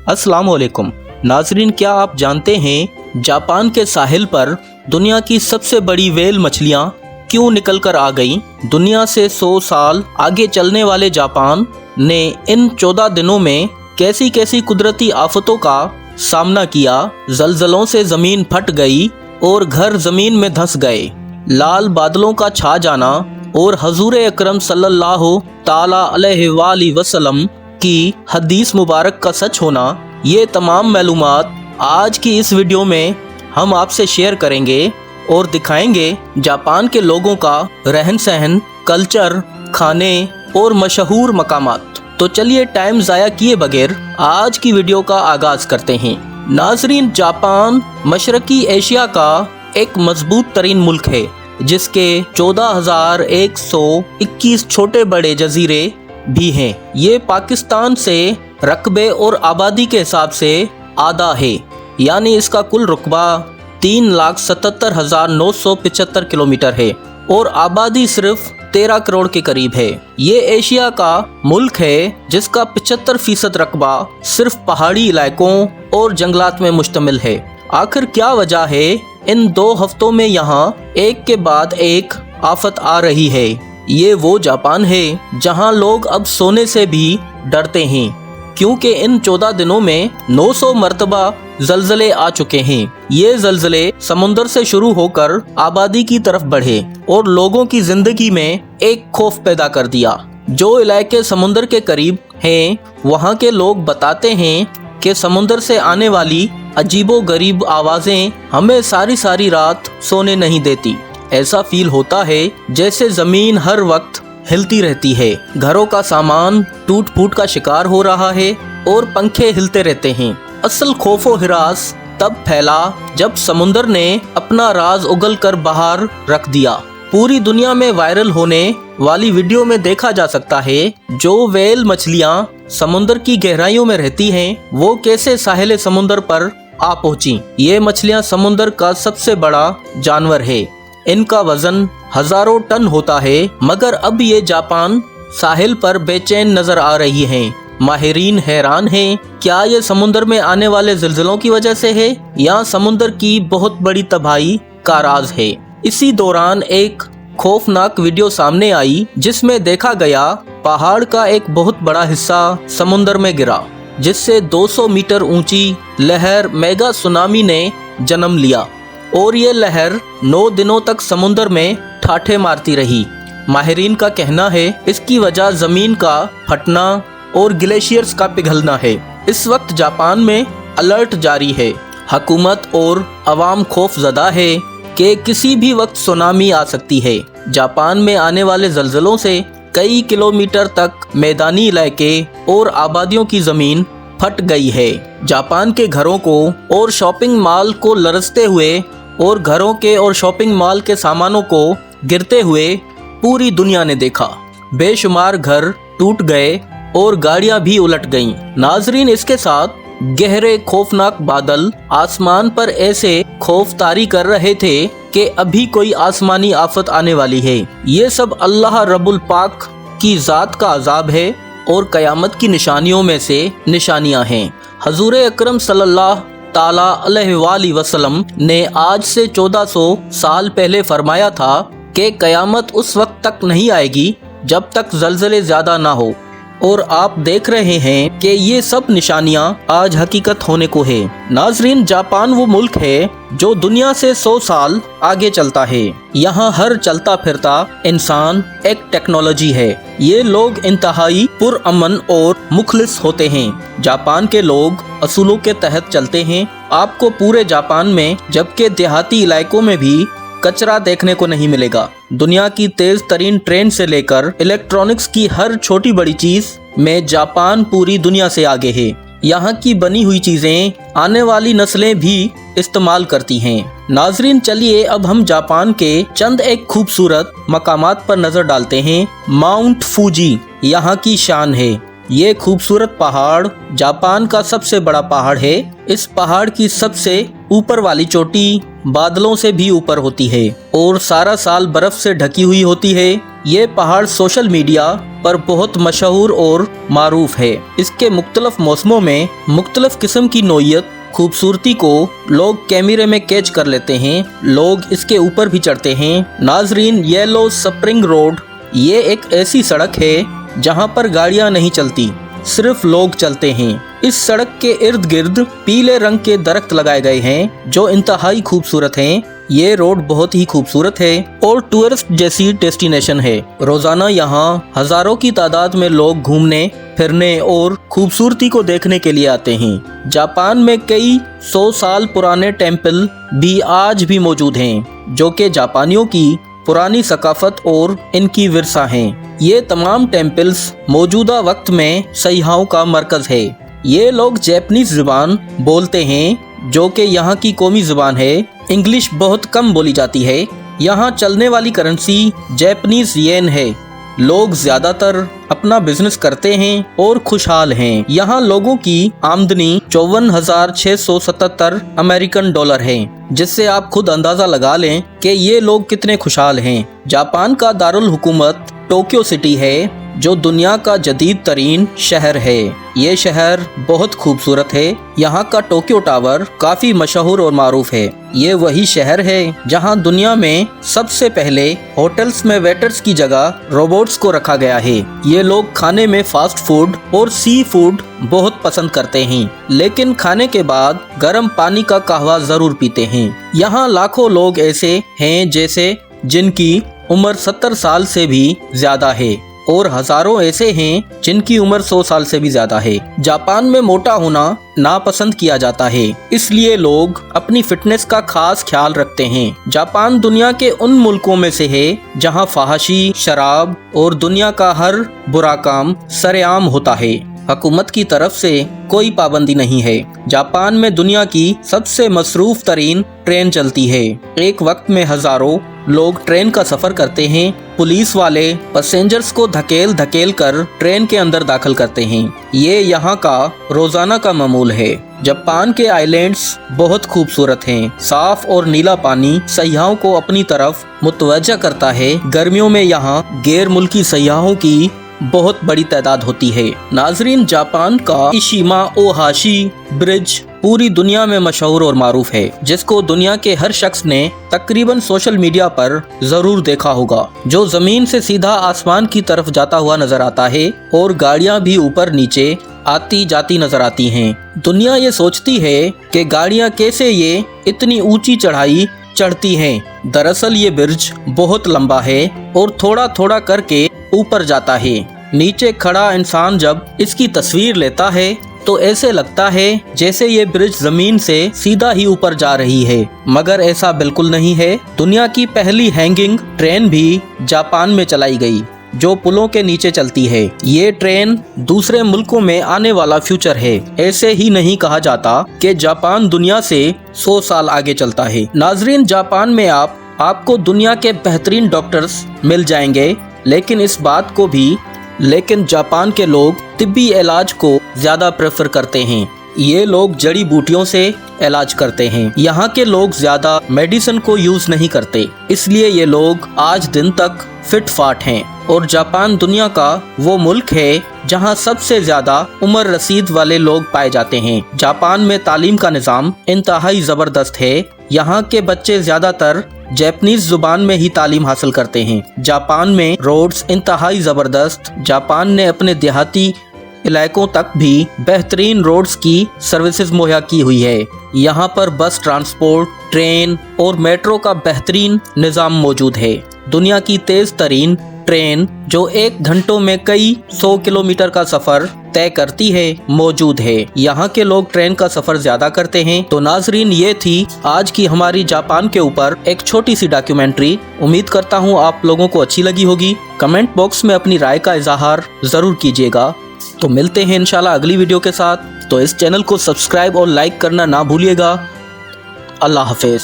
अस्सलाम वालेकुम नाजरीन, क्या आप जानते हैं जापान के साहिल पर दुनिया की सबसे बड़ी व्हेल मछलियां क्यों निकल कर आ गईं? दुनिया से 100 साल आगे चलने वाले जापान ने इन 14 दिनों में कैसी कैसी कुदरती आफतों का सामना किया। जलजलों से ज़मीन फट गई और घर ज़मीन में धंस गए। लाल बादलों का छा जाना और हजूर अकरम सल्लल्लाहु ताला अलैहि वसल्लम की हदीस मुबारक का सच होना, ये तमाम मालूमात आज की इस वीडियो में हम आपसे शेयर करेंगे और दिखाएंगे जापान के लोगों का रहन सहन, कल्चर, खाने और मशहूर मकामात। तो चलिए टाइम ज़ाया किए बगैर आज की वीडियो का आगाज़ करते हैं। नाजरीन, जापान मशरकी एशिया का एक मजबूत तरीन मुल्क है जिसके 14,121 छोटे बड़े जजीरे भी हैं। ये पाकिस्तान से रकबे और आबादी के हिसाब से आधा है, यानी इसका कुल रुकबा 3,77,975 किलोमीटर है और आबादी सिर्फ 13 करोड़ के करीब है। ये एशिया का मुल्क है जिसका 75% रकबा सिर्फ पहाड़ी इलाकों और जंगलात में मुश्तमिल है। आखिर क्या वजह है इन 2 हफ्तों में यहाँ एक के बाद एक आफत आ रही है? ये वो जापान है जहाँ लोग अब सोने से भी डरते हैं, क्योंकि इन 14 दिनों में 900 मरतबा जलजले आ चुके हैं। ये जलजले समुंदर से शुरू होकर आबादी की तरफ बढ़े और लोगों की जिंदगी में एक खौफ पैदा कर दिया। जो इलाके समुंदर के करीब हैं, वहाँ के लोग बताते हैं कि समुंदर से आने वाली अजीबो गरीब आवाज़ें हमें सारी सारी रात सोने नहीं देती। ऐसा फील होता है जैसे ज़मीन हर वक्त हिलती रहती है, घरों का सामान टूट फूट का शिकार हो रहा है और पंखे हिलते रहते हैं। असल खौफो हिरास तब फैला जब समुंदर ने अपना राज उगल कर बाहर रख दिया। पूरी दुनिया में वायरल होने वाली वीडियो में देखा जा सकता है जो व्हेल मछलियाँ समुंदर की गहराइयों में रहती हैं, वो कैसे साहिल समुंदर पर आ पहुंची। ये मछलियाँ समुंदर का सबसे बड़ा जानवर है। इनका वजन हजारों टन होता है, मगर अब ये जापान साहिल पर बेचैन नजर आ रही हैं। माहिरीन हैरान हैं, क्या ये समुंदर में आने वाले ज़िलज़लों की वजह से है या समुंदर की बहुत बड़ी तबाही का राज है? इसी दौरान एक खौफनाक वीडियो सामने आई जिसमें देखा गया पहाड़ का एक बहुत बड़ा हिस्सा समुंदर में गिरा, जिससे 200 मीटर ऊंची लहर मेगा सुनामी ने जन्म लिया और ये लहर 9 दिनों तक समुंदर में ठाठे मारती रही। माहिरीन का कहना है इसकी वजह ज़मीन का फटना और ग्लेशियर्स का पिघलना है। इस वक्त जापान में अलर्ट जारी है। हुकूमत और अवाम खौफजदा है कि किसी भी वक्त सुनामी आ सकती है। जापान में आने वाले जलजलों से कई किलोमीटर तक मैदानी इलाके और आबादियों की ज़मीन फट गई है। जापान के घरों को और शॉपिंग मॉल को लरसते हुए और घरों के और शॉपिंग मॉल के सामानों को गिरते हुए पूरी दुनिया ने देखा। बेशुमार घर टूट गए और गाड़ियां भी उलट गईं। नाजरीन, इसके साथ गहरे खौफनाक बादल आसमान पर ऐसे खौफ तारी कर रहे थे कि अभी कोई आसमानी आफत आने वाली है। ये सब अल्लाह रब्बुल पाक की ज़ात का अजाब है और क़यामत की निशानियों में से निशानियां हैं। हजूर अकरम सल्लल्लाहु ताला अलैहि वसल्लम ने आज से 1400 साल पहले फरमाया था कि क़यामत उस वक्त तक नहीं आएगी जब तक जलजले ज़्यादा ना हो, और आप देख रहे हैं कि ये सब निशानियां आज हकीकत होने को है। नाजरीन, जापान वो मुल्क है जो दुनिया से 100 साल आगे चलता है। यहाँ हर चलता फिरता इंसान एक टेक्नोलॉजी है। ये लोग इंतहाई पुरअमन और मुखलिस होते हैं। जापान के लोग असूलों के तहत चलते हैं। आपको पूरे जापान में, जबकि देहाती इलाकों में भी कचरा देखने को नहीं मिलेगा। दुनिया की तेज तरीन ट्रेन से लेकर इलेक्ट्रॉनिक्स की हर छोटी बड़ी चीज में जापान पूरी दुनिया से आगे है। यहाँ की बनी हुई चीजें आने वाली नस्लें भी इस्तेमाल करती हैं। नाजरीन, चलिए अब हम जापान के चंद एक खूबसूरत मकामात पर नजर डालते हैं। माउंट फूजी यहाँ की शान है। ये खूबसूरत पहाड़ जापान का सबसे बड़ा पहाड़ है। इस पहाड़ की सबसे ऊपर वाली चोटी बादलों से भी ऊपर होती है और सारा साल बर्फ से ढकी हुई होती है। ये पहाड़ सोशल मीडिया पर बहुत मशहूर और मारूफ है। इसके मुख्तलिफ मौसमों में मुख्तलिफ किस्म की नोयत खूबसूरती को लोग कैमरे में कैच कर लेते हैं। लोग इसके ऊपर भी चढ़ते हैं। नाजरीन, येलो स्प्रिंग रोड ये एक ऐसी सड़क है जहां पर गाड़ियां नहीं चलती, सिर्फ लोग चलते हैं। इस सड़क के इर्द गिर्द पीले रंग के दरख्त लगाए गए हैं जो इंतहाई खूबसूरत हैं। ये रोड बहुत ही खूबसूरत है और टूरिस्ट जैसी डेस्टिनेशन है। रोजाना यहाँ हजारों की तादाद में लोग घूमने फिरने और खूबसूरती को देखने के लिए आते हैं। जापान में कई 100 साल पुराने टेम्पल भी आज भी मौजूद हैं जो कि जापानियों की पुरानी सकाफत और इनकी विरसा हैं। ये तमाम टेम्पल्स मौजूदा वक्त में सयाहों का मरकज है। ये लोग जैपनीज ज़ुबान बोलते हैं जो कि यहाँ की कौमी ज़ुबान है। इंग्लिश बहुत कम बोली जाती है। यहाँ चलने वाली करेंसी जैपनीज येन है। लोग ज़्यादातर अपना बिजनेस करते हैं और खुशहाल हैं। यहाँ लोगों की आमदनी 54,677 अमेरिकन डॉलर है, जिससे आप खुद अंदाज़ा लगा लें कि ये लोग कितने खुशहाल हैं। जापान का दारुल हुकूमत टोक्यो सिटी है जो दुनिया का जदीद तरीन शहर है। ये शहर बहुत खूबसूरत है। यहाँ का टोक्यो टावर काफ़ी मशहूर और मारूफ है। ये वही शहर है जहाँ दुनिया में सबसे पहले होटल्स में वेटर्स की जगह रोबोट्स को रखा गया है। ये लोग खाने में फास्ट फूड और सी फूड बहुत पसंद करते हैं, लेकिन खाने के बाद गर्म पानी का कहवा ज़रूर पीते हैं। यहाँ लाखों लोग ऐसे हैं जैसे जिनकी उम्र 70 साल से भी ज़्यादा है और हजारों ऐसे हैं जिनकी उम्र 100 साल से भी ज्यादा है। जापान में मोटा होना नापसंद किया जाता है, इसलिए लोग अपनी फिटनेस का खास ख्याल रखते हैं। जापान दुनिया के उन मुल्कों में से है जहां फहाशी, शराब और दुनिया का हर बुरा काम सरेआम होता है। हुकूमत की तरफ से कोई पाबंदी नहीं है। जापान में दुनिया की सबसे मसरूफ तरीन ट्रेन चलती है। एक वक्त में हजारों लोग ट्रेन का सफर करते हैं। पुलिस वाले पैसेंजर्स को धकेल धकेल कर ट्रेन के अंदर दाखिल करते हैं। ये यहाँ का रोजाना का मामूल है। जापान के आइलैंड्स बहुत खूबसूरत हैं। साफ और नीला पानी सयाहों को अपनी तरफ मुतवज्जा करता है। गर्मियों में यहाँ गैर मुल्की सयाहों की बहुत बड़ी तादाद होती है। नाजरीन, जापान का इशिमा ओहाशी ब्रिज पूरी दुनिया में मशहूर और मारूफ है, जिसको दुनिया के हर शख्स ने तकरीबन सोशल मीडिया पर जरूर देखा होगा, जो जमीन से सीधा आसमान की तरफ जाता हुआ नजर आता है और गाड़ियां भी ऊपर नीचे आती जाती नजर आती हैं। दुनिया ये सोचती है कि गाड़ियां कैसे ये इतनी ऊंची चढ़ाई चढ़ती हैं। दरअसल ये ब्रिज बहुत लंबा है और थोड़ा थोड़ा करके ऊपर जाता है। नीचे खड़ा इंसान जब इसकी तस्वीर लेता है तो ऐसे लगता है जैसे ये ब्रिज जमीन से सीधा ही ऊपर जा रही है, मगर ऐसा बिल्कुल नहीं है। दुनिया की पहली हैंगिंग ट्रेन भी जापान में चलाई गई, जो पुलों के नीचे चलती है। ये ट्रेन दूसरे मुल्कों में आने वाला फ्यूचर है। ऐसे ही नहीं कहा जाता कि जापान दुनिया से 100 साल आगे चलता है। नाजरीन, जापान में आपको दुनिया के बेहतरीन डॉक्टर्स मिल जाएंगे, लेकिन जापान के लोग तिब्बी इलाज को ज़्यादा प्रेफर करते हैं। ये लोग जड़ी बूटियों से इलाज करते हैं। यहाँ के लोग ज़्यादा मेडिसिन को यूज़ नहीं करते, इसलिए ये लोग आज दिन तक फिट फाट हैं। और जापान दुनिया का वो मुल्क है जहाँ सबसे ज़्यादा उम्र रसीद वाले लोग पाए जाते हैं। जापान में तालीम का निज़ाम इंतहाई ज़बरदस्त है। यहाँ के बच्चे ज़्यादातर जैपनीज जुबान में ही तालीम हासिल करते हैं। जापान में रोड्स इंतहाई ज़बरदस्त। जापान ने अपने देहाती इलाकों तक भी बेहतरीन रोड्स की सर्विसेज मुहैया की हुई है। यहाँ पर बस ट्रांसपोर्ट, ट्रेन और मेट्रो का बेहतरीन निज़ाम मौजूद है। दुनिया की तेज़ तरीन ट्रेन जो 1 घंटों में कई 100 किलोमीटर का सफर तय करती है मौजूद है। यहाँ के लोग ट्रेन का सफर ज्यादा करते हैं। तो नाजरीन, ये थी आज की हमारी जापान के ऊपर एक छोटी सी डॉक्यूमेंट्री। उम्मीद करता हूँ आप लोगों को अच्छी लगी होगी। कमेंट बॉक्स में अपनी राय का इजहार जरूर कीजिएगा। तो मिलते हैं इंशाल्लाह अगली वीडियो के साथ। तो इस चैनल को सब्सक्राइब और लाइक करना ना भूलिएगा। अल्लाह हाफिज।